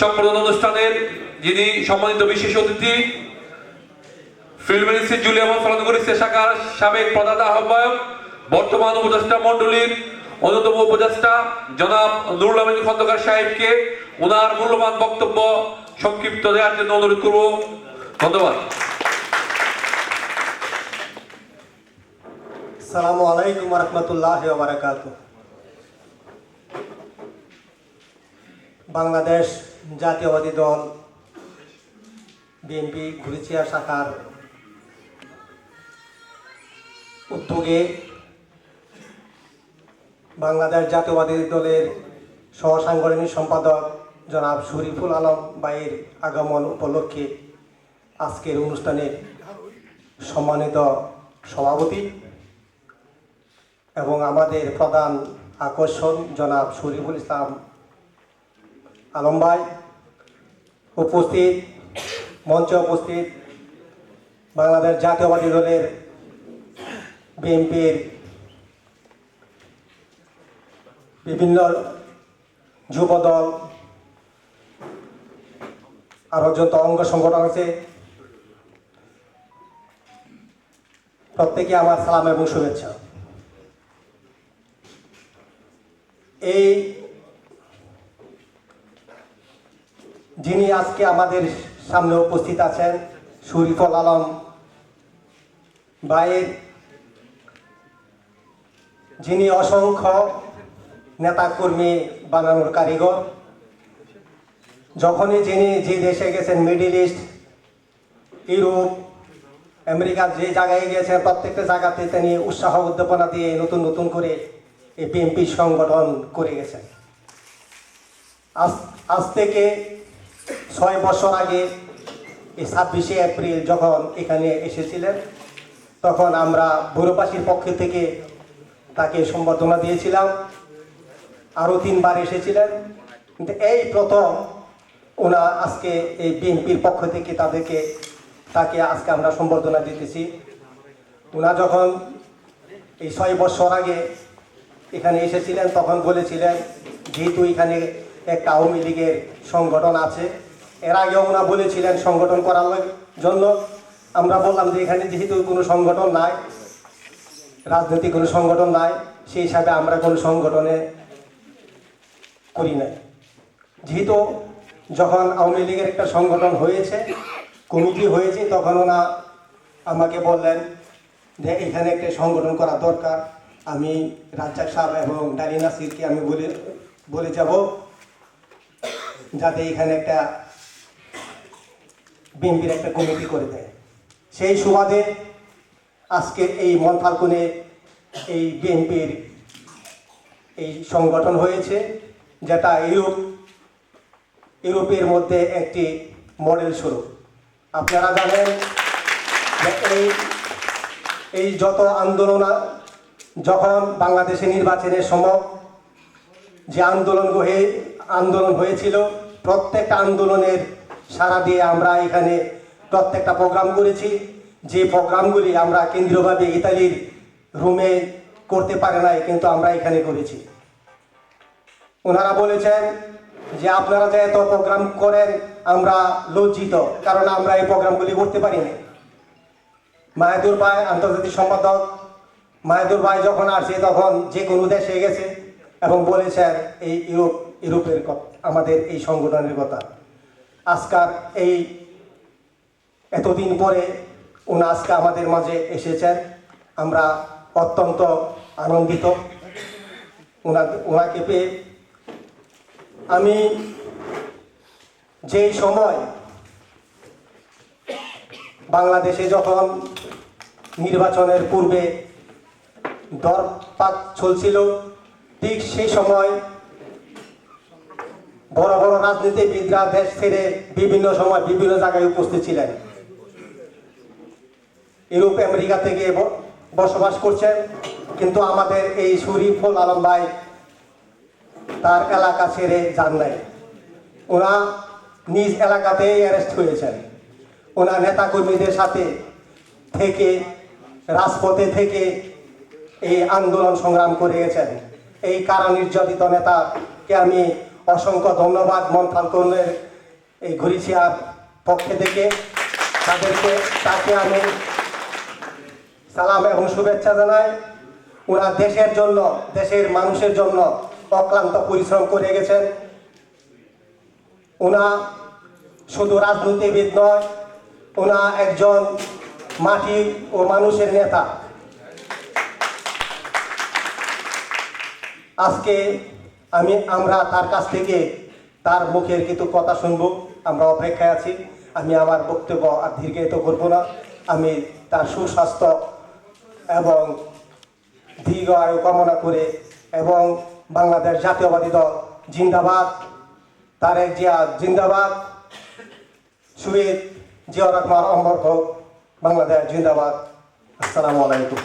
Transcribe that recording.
সম্পাদন অনুষ্ঠানের যিনি সম্মানিত বিশেষ অতিথি ফিল্ড মিনিস্ট্রি জুলিয়া ফলানগরী শাখার সাবেক প্রধান আহ্বায়ক বর্তমান উপদেষ্টা মন্ডলীর অন্যতম উপদেষ্টা জনাব নুরুল আমিন খন্দকার সাহেবকে ওনার মূল্যবান বক্তব্য সংক্ষিপ্ত দেওয়ার জন্য অনুরোধ করব। ধন্যবাদ। আসসালামু আলাইকুম ওয়া রাহমাতুল্লাহি ওয়া বারাকাতুহু। বাংলাদেশ জাতীয়বাদী দল বিএনপি ঘুরিচিয়া শাখার উদ্যোগে বাংলাদেশ জাতীয়বাদী দলের সহসাংগঠনিক সম্পাদক জনাব শরীফুল আলম ভাইয়ের আগমন উপলক্ষে আজকের অনুষ্ঠানে সম্মানিত সভাপতি এবং আমাদের প্রধান আকর্ষণ জনাব শরীফুল ইসলাম আলম ভাই, উপস্থিত মঞ্চে উপস্থিত বাংলাদেশ জাতীয়বাদী দলের বিএনপির বিভিন্ন যুবদল আরো যত অঙ্গ সংগঠন আছে, প্রত্যেকে আমার সালাম এবং শুভেচ্ছা। এই যিনি আজকে আমাদের সামনে উপস্থিত আছেন শরীফুল আলম ভাইয়ের, যিনি অসংখ্য নেতাকর্মী বানানোর কারিগর। যখনই যিনি যে দেশে গেছেন, মিডল ইস্ট, ইউরোপ, আমেরিকা, যে জায়গায় গিয়েছেন প্রত্যেকটা জায়গাতে তিনি উৎসাহ উদ্দীপনা দিয়ে নতুন নতুন করে এই বিএনপি সংগঠন করে গেছেন। আজ থেকে 6 বছর আগে এই 26শে এপ্রিল যখন এখানে এসেছিলেন, তখন আমরা বৈরবাসীর পক্ষ থেকে তাকে সম্বর্ধনা দিয়েছিলাম। আরও 3 বার এসেছিলেন, কিন্তু এই প্রথম ওনা আজকে এই বিএনপির পক্ষ থেকে তাকে আজকে আমরা সম্বর্ধনা দিতেছি। ওনা যখন এই 6 বছর আগে এখানে এসেছিলেন তখন বলেছিলেন যেহেতু এখানে একটা আওয়ামী লীগের সংগঠন আছে, এর আগেও ওনা বলেছিলেন সংগঠন করার জন্য। আমরা বললাম যে এখানে যেহেতু কোনো সংগঠন নাই, রাজনৈতিক কোনো সংগঠন নাই, সেই হিসাবে আমরা কোনো সংগঠনে করি নাই। যেহেতু যখন আওয়ামী লীগের একটা সংগঠন হয়েছে, কমিটি হয়েছে, তখন ওনা আমাকে বললেন যে এখানে একটা সংগঠন করা দরকার। আমি রাজ্জাক সাহেব এবং ডালি নাসিরকে আমি বলে যাব যাতে এখানে একটা বিএনপির একটা কমিটি করে দেয়। সেই সুবাদে আজকে এই মনফাল্গুনে এই বিএনপির এই সংগঠন হয়েছে, যেটা ইউরোপের মধ্যে একটি মডেল স্বরূপ। আপনারা জানেন যে এই যত যখন বাংলাদেশে নির্বাচনের সময় যে আন্দোলন হয়েছিল, প্রত্যেকটা আন্দোলনের সাড়া দিয়ে আমরা এখানে প্রত্যেকটা প্রোগ্রাম করেছি। যে প্রোগ্রামগুলি আমরা কেন্দ্রীয়ভাবে ইতালির রুমে করতে পারে নাই, কিন্তু আমরা এখানে করেছি। ওনারা বলেছেন যে আপনারা যে এত প্রোগ্রাম করেন আমরা লজ্জিত, কারণ আমরা এই প্রোগ্রামগুলি করতে পারি না। মাহেদুর ভাই, আন্তর্জাতিক সম্পাদক মাহেদুর ভাই যখন আসছে তখন যে কোনো দেশে গেছে এবং বলেছেন এই ইউরোপের আমাদের এই সংগঠনের কথা। আজকাল এই এতদিন পরে উনি আজকে আমাদের মাঝে এসেছেন, আমরা অত্যন্ত আনন্দিত ওনাকে পেয়ে। আমি যেই সময় বাংলাদেশে যখন নির্বাচনের পূর্বে দরপাক চলছিল, ঠিক সেই সময় বড় বড় রাজনীতিবিদরা দেশ ছেড়ে বিভিন্ন সময় বিভিন্ন জায়গায় উপস্থিত ছিলেন। ইউরোপ, আমেরিকা থেকে বসবাস করছেন, কিন্তু আমাদের এই শরীফুল আলম ভাই তার এলাকা ছেড়ে যান নাই। ওনা নিজ এলাকাতেই অ্যারেস্ট হয়েছেন। ওনা নেতাকর্মীদের সাথে থেকে রাজপথে থেকে এই আন্দোলন সংগ্রাম করে গেছেন। এই কারা নির্যাতিত নেতাকে আমি অসংখ্য ধন্যবাদ মন ফাল্কনের এই ঘুরিশিয়ার পক্ষে থেকে তাকে আমি সালাম এবং শুভেচ্ছা জানাই। ওরা দেশের জন্য, দেশের মানুষের জন্য অক্লান্ত পরিশ্রম করে গেছেন। ওনা শুধু রাজনীতিবিদ নয়, ওনা একজন মাটি ও মানুষের নেতা। আজকে আমরা তার কাছ থেকে তার মুখের কিছু কথা শুনবো, আমরা অপেক্ষায় আছি। আমি আমার বক্তব্য আর দীর্ঘায়িত করব না। আমি তার সুস্বাস্থ্য এবং দীর্ঘ আয়ু কামনা করে এবং বাংলাদেশ জাতীয়বাদী দল জিন্দাবাদ, তারেক জিয়া জিন্দাবাদ, শহীদ জিয়াউর রহমান অমর হোক, বাংলাদেশ জিন্দাবাদ। আসসালামু আলাইকুম।